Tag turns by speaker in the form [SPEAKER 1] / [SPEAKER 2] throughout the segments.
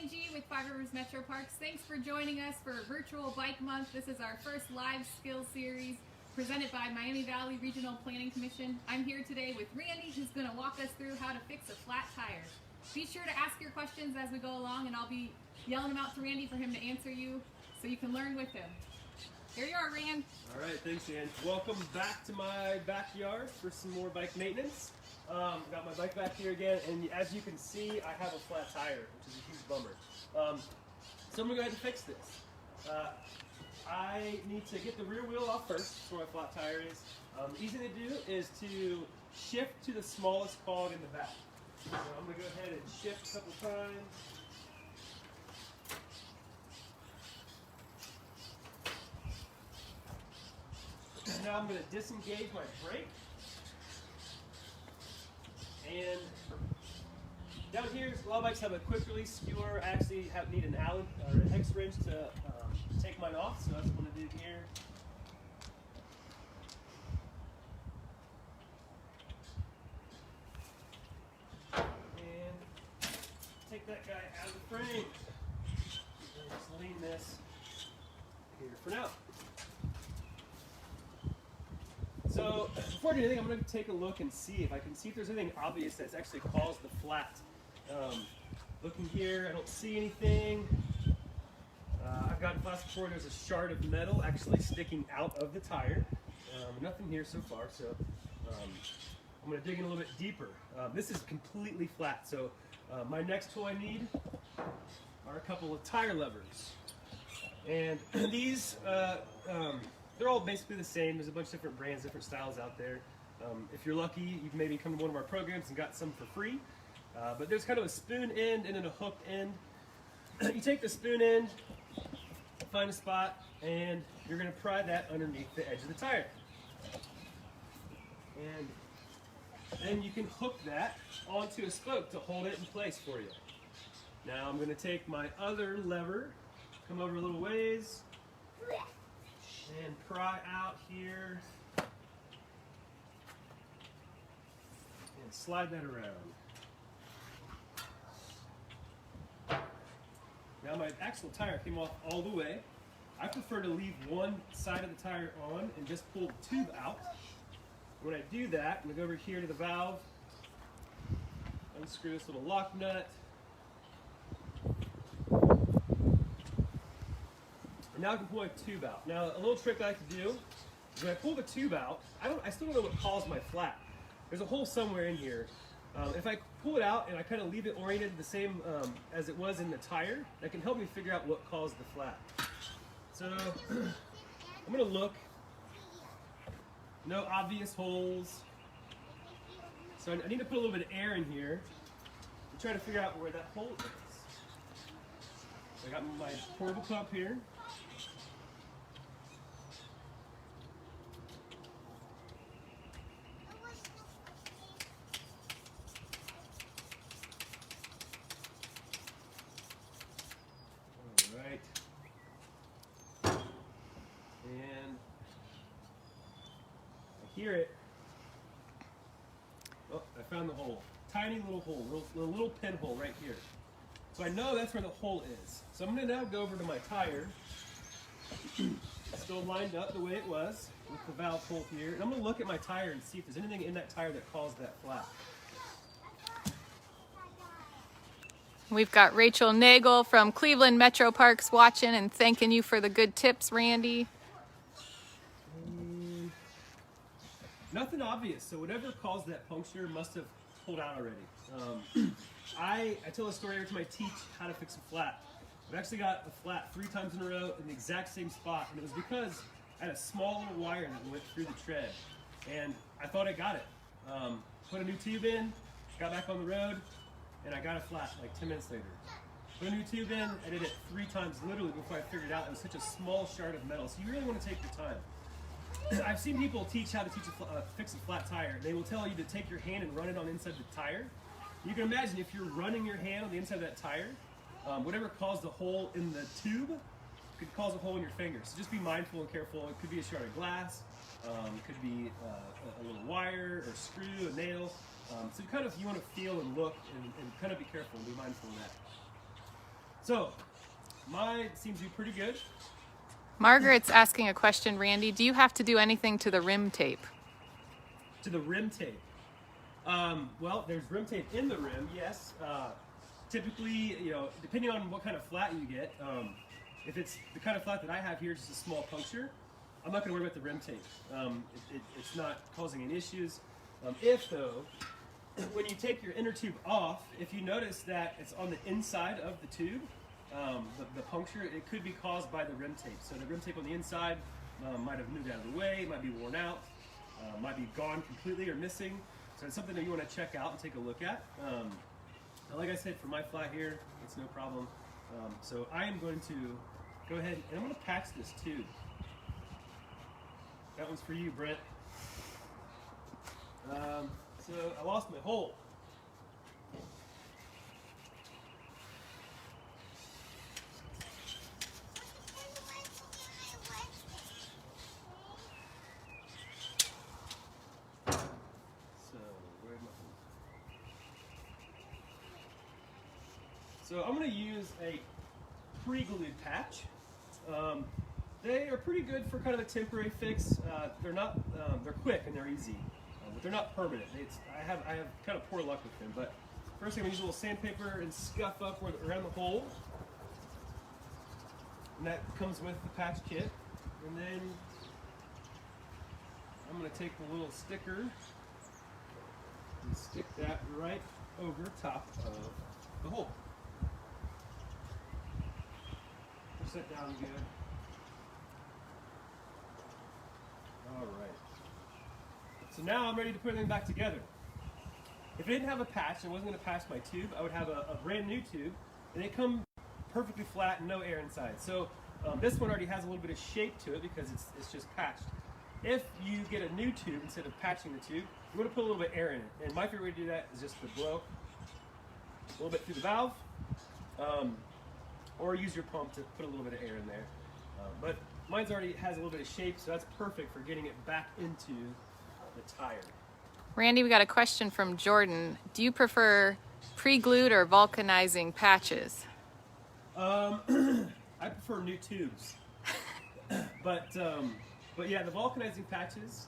[SPEAKER 1] Angie with Five Rivers Metro Parks. Thanks for joining us for Virtual Bike Month. This is our first live skill series presented by Miami Valley Regional Planning Commission. I'm here today with Randy, who's going to walk us through how to fix a flat tire. Be sure to ask your questions as we go along, and I'll be yelling them out to Randy for him to answer you so you can learn with him. Here you are, Rand.
[SPEAKER 2] All right, thanks, Ann. Welcome back to my backyard for some more bike maintenance. Got my bike back here again, and as you can see, I have a flat tire, which is a huge bummer. So I'm going to go ahead and fix this. I need to get the rear wheel off first. That's where my flat tire is. Easy to do is to shift to the smallest cog in the back. So I'm going to go ahead and shift a couple times. Now I'm going to disengage my brake. And down here, a lot of bikes have a quick release skewer. I actually need an Allen or a hex wrench to take mine off, so that's what I'm going to do here. And take that guy out of the frame. And just lean this here for now. So before I do anything, I'm going to take a look and see if I can see if there's anything obvious that's actually caused the flat. Looking here, I don't see anything. I've gotten class before. There's a shard of metal actually sticking out of the tire. Nothing here so far, so I'm going to dig in a little bit deeper. This is completely flat, so my next tool I need are a couple of tire levers. And these, they're all basically the same. There's a bunch of different brands, different styles out there. If you're lucky, you've maybe come to one of our programs and got some for free. But there's kind of a spoon end and then a hooked end. You take the spoon end, find a spot, and you're going to pry that underneath the edge of the tire. And then you can hook that onto a spoke to hold it in place for you. Now I'm going to take my other lever, come over a little ways, and pry out here and slide that around. Now my axle tire came off all the way. I prefer to leave one side of the tire on and just pull the tube out. When I do that, I'm going to go over here to the valve, unscrew this little lock nut. Now I can pull my tube out. Now a little trick I like to do is when I pull the tube out, I still don't know what caused my flat. There's a hole somewhere in here. If I pull it out and I kind of leave it oriented the same as it was in the tire, that can help me figure out what caused the flat. So I'm going to look. No obvious holes. So I need to put a little bit of air in here to try to figure out where that hole is. So I got my portable pump here. Hear it. Oh, I found the hole. Tiny little hole, little pinhole right here. So I know that's where the hole is. So I'm going to now go over to my tire. It's still lined up the way it was with the valve hole here. And I'm going to look at my tire and see if there's anything in that tire that caused that flat.
[SPEAKER 1] We've got Rachel Nagel from Cleveland Metro Parks watching and thanking you for the good tips, Randy.
[SPEAKER 2] Nothing obvious, so whatever caused that puncture must have pulled out already. I tell a story every time I teach how to fix a flat. I've actually got a flat 3 times in a row in the exact same spot, and it was because I had a small little wire that went through the tread, and I thought I got it. Put a new tube in, got back on the road, and I got a flat like 10 minutes later. Put a new tube in, I did it 3 times literally before I figured out it was such a small shard of metal, so you really want to take your time. I've seen people teach how to fix a flat tire. They will tell you to take your hand and run it on the inside of the tire. You can imagine if you're running your hand on the inside of that tire, whatever caused the hole in the tube could cause a hole in your finger. So just be mindful and careful. It could be a shard of glass, it could be a little wire or screw, a nail. So kind of you want to feel and look and kind of be careful and be mindful of that. So, mine seems to be pretty good.
[SPEAKER 1] Margaret's asking a question, Randy. Do you have to do anything to the rim tape?
[SPEAKER 2] To the rim tape. Well, there's rim tape in the rim, yes. Typically, depending on what kind of flat you get, if it's the kind of flat that I have here, just a small puncture, I'm not going to worry about the rim tape. It's not causing any issues. If though, when you take your inner tube off, if you notice that it's on the inside of the tube, the puncture, it could be caused by the rim tape. So the rim tape on the inside might have moved out of the way, might be worn out, might be gone completely or missing. So it's something that you want to check out and take a look at. Like I said, for my flat here, it's no problem. So I am going to go ahead and I'm going to patch this tube. That one's for you, Brent. So I lost my hole. So I'm going to use a Preglued patch. They are pretty good for kind of a temporary fix. They're not, they're quick and they're easy, but they're not permanent. I have kind of poor luck with them. But first, I'm going to use a little sandpaper and scuff up around the hole, and that comes with the patch kit. And then I'm going to take the little sticker and stick that right over top of the hole. Sit down good. All right. So now I'm ready to put everything back together. If I didn't have a patch and wasn't going to patch my tube, I would have a brand new tube, and they come perfectly flat and no air inside. So this one already has a little bit of shape to it because it's just patched. If you get a new tube instead of patching the tube, you want to put a little bit of air in it. And my favorite way to do that is just to blow a little bit through the valve. Or use your pump to put a little bit of air in there. But mine's already has a little bit of shape, so that's perfect for getting it back into the tire.
[SPEAKER 1] Randy, we got a question from Jordan. Do you prefer pre-glued or vulcanizing patches?
[SPEAKER 2] I prefer new tubes. but yeah, the vulcanizing patches,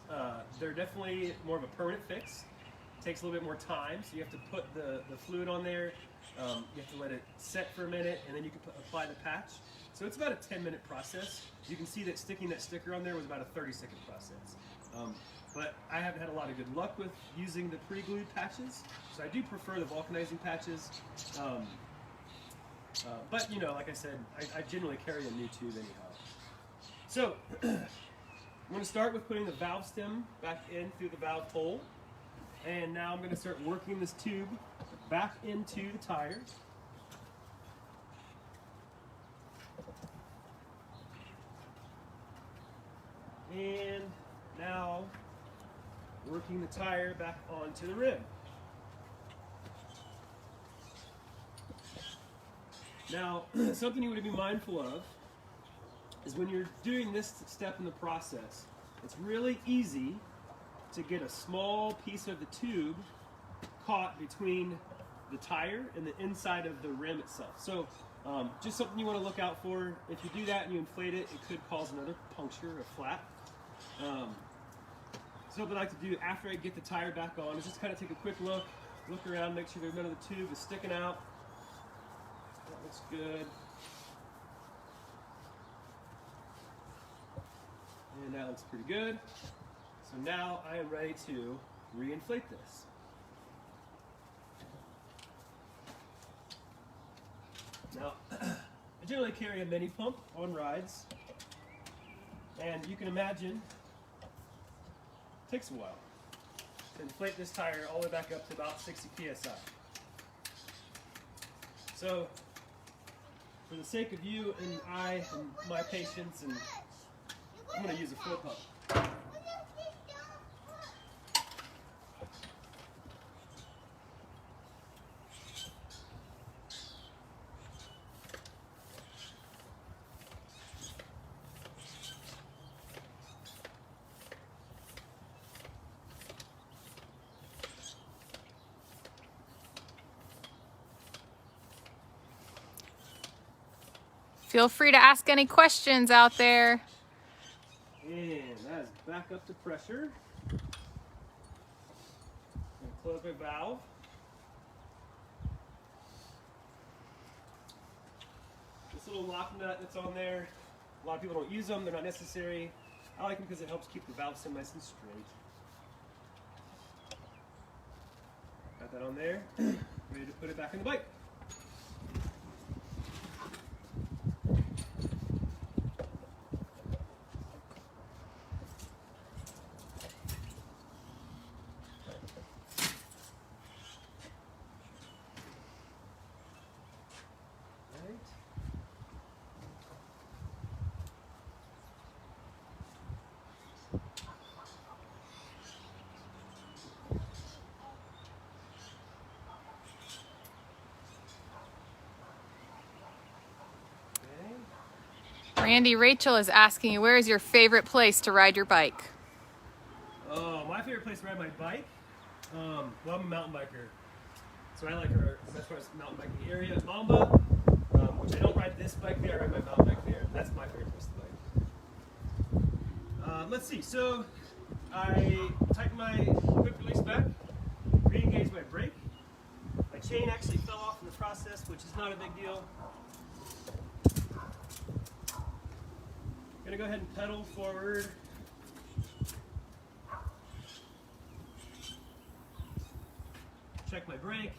[SPEAKER 2] they're definitely more of a permanent fix. It takes a little bit more time, so you have to put the fluid on there. You have to let it set for a minute, and then you can apply the patch. So it's about a 10-minute process. You can see that sticking that sticker on there was about a 30-second process. But I haven't had a lot of good luck with using the pre-glued patches, so I do prefer the vulcanizing patches. But like I said, I generally carry a new tube anyhow. So I'm going to start with putting the valve stem back in through the valve hole, and now I'm going to start working this tube back into the tire. And now working the tire back onto the rim. Now, something you want to be mindful of is when you're doing this step in the process, it's really easy to get a small piece of the tube caught between the tire and the inside of the rim itself. So just something you want to look out for. If you do that and you inflate it, it could cause another puncture or flat. Something I like to do after I get the tire back on is just kind of take a quick look around, make sure there's none of the tube is sticking out. That looks good. And that looks pretty good. So now I am ready to re-inflate this. Now, I generally carry a mini pump on rides, and you can imagine it takes a while to inflate this tire all the way back up to about 60 psi. So, for the sake of you and I and my patience, and I'm going to use a foot pump.
[SPEAKER 1] Feel free to ask any questions out there.
[SPEAKER 2] And that is back up to pressure. And close my valve. This little lock nut that's on there, a lot of people don't use them, they're not necessary. I like them because it helps keep the valve system nice and straight. Got that on there, ready to put it back in the bike.
[SPEAKER 1] Randy, Rachel is asking you, where is your favorite place to ride your bike?
[SPEAKER 2] Oh, my favorite place to ride my bike? Well, I'm a mountain biker. So I like our, as far as mountain biking area, Mamba, which I don't ride this bike there, I ride my mountain bike there. That's my favorite place to bike. Let's see, so I tighten my quick release back, re-engage my brake. My chain actually fell off in the process, which is not a big deal. Gonna go ahead and pedal forward. Check my brake,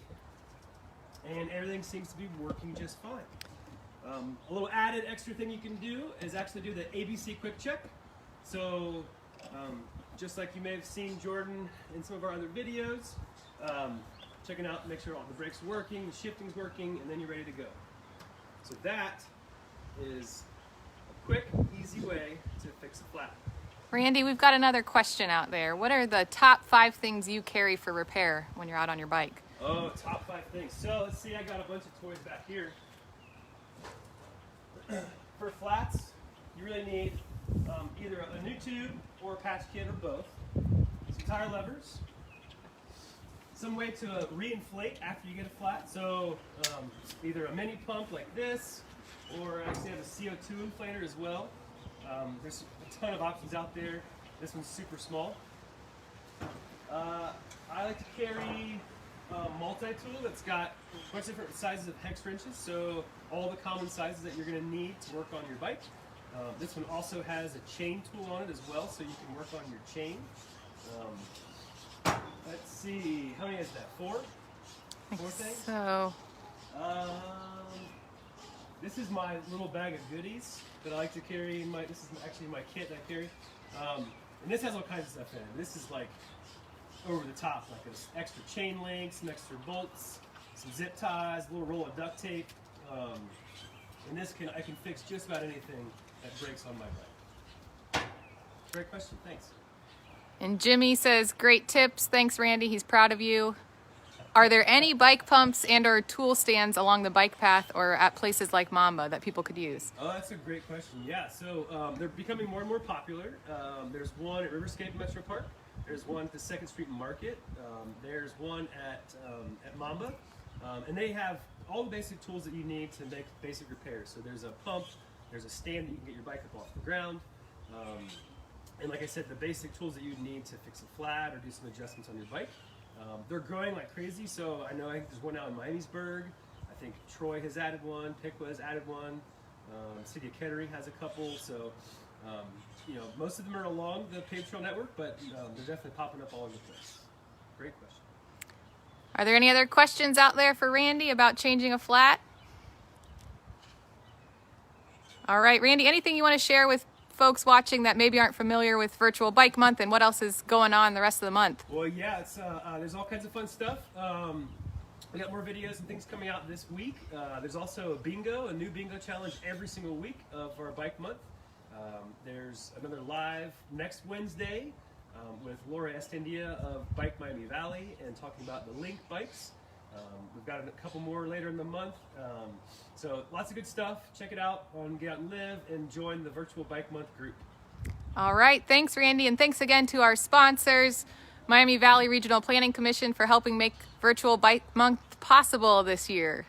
[SPEAKER 2] and everything seems to be working just fine. A little added extra thing you can do is actually do the ABC quick check. So, just like you may have seen Jordan in some of our other videos, checking out, make sure all the brakes are working, the shifting's working, and then you're ready to go. So that is a quick, easy way to fix a flat.
[SPEAKER 1] Randy, we've got another question out there. What are the top 5 things you carry for repair when you're out on your bike?
[SPEAKER 2] Oh, top 5 things. So let's see, I got a bunch of toys back here. For flats, you really need either a new tube or a patch kit or both. Some tire levers. Some way to re-inflate after you get a flat. So either a mini pump like this, or I actually have a CO2 inflator as well. There's a ton of options out there. This one's super small. I like to carry a multi-tool that's got a bunch of different sizes of hex wrenches, so all the common sizes that you're going to need to work on your bike. This one also has a chain tool on it as well, so you can work on your chain. Let's see, how many is that? 4? 4 things?
[SPEAKER 1] So,
[SPEAKER 2] this is my little bag of goodies that I like to carry in my, this is actually my kit that I carry. And this has all kinds of stuff in it. This is like over the top, like an extra chain link, some extra bolts, some zip ties, a little roll of duct tape. And this I can fix just about anything that breaks on my bike. Great question, thanks.
[SPEAKER 1] and Jimmy says, great tips. Thanks, Randy. He's proud of you. Are there any bike pumps and or tool stands along the bike path or at places like Mamba that people could use?
[SPEAKER 2] Oh, that's a great question. Yeah, so they're becoming more and more popular. There's one at Riverscape Metro Park. There's one at the 2nd Street Market. There's one at Mamba. And they have all the basic tools that you need to make basic repairs. So there's a pump, there's a stand that you can get your bike up off the ground. And like I said, the basic tools that you need to fix a flat or do some adjustments on your bike. They're growing like crazy, so I think there's one out in Miamisburg. I think Troy has added one, Piqua has added one, City of Kettering has a couple, so you know, most of them are along the paved trail network, but they're definitely popping up all over the place. Great question.
[SPEAKER 1] Are there any other questions out there for Randy about changing a flat? All right, Randy, anything you want to share with folks watching that maybe aren't familiar with Virtual Bike Month and what else is going on the rest of the month?
[SPEAKER 2] Well, yeah, it's there's all kinds of fun stuff. We got more videos and things coming out this week. There's also a new bingo challenge every single week of our bike month. There's another live next Wednesday with Laura Estendia of Bike Miami Valley and talking about the Link bikes. We've got a couple more later in the month. So lots of good stuff. Check it out on Get Out and Live and join the Virtual Bike Month group.
[SPEAKER 1] All right, thanks, Randy, and thanks again to our sponsors, Miami Valley Regional Planning Commission, for helping make Virtual Bike Month possible this year.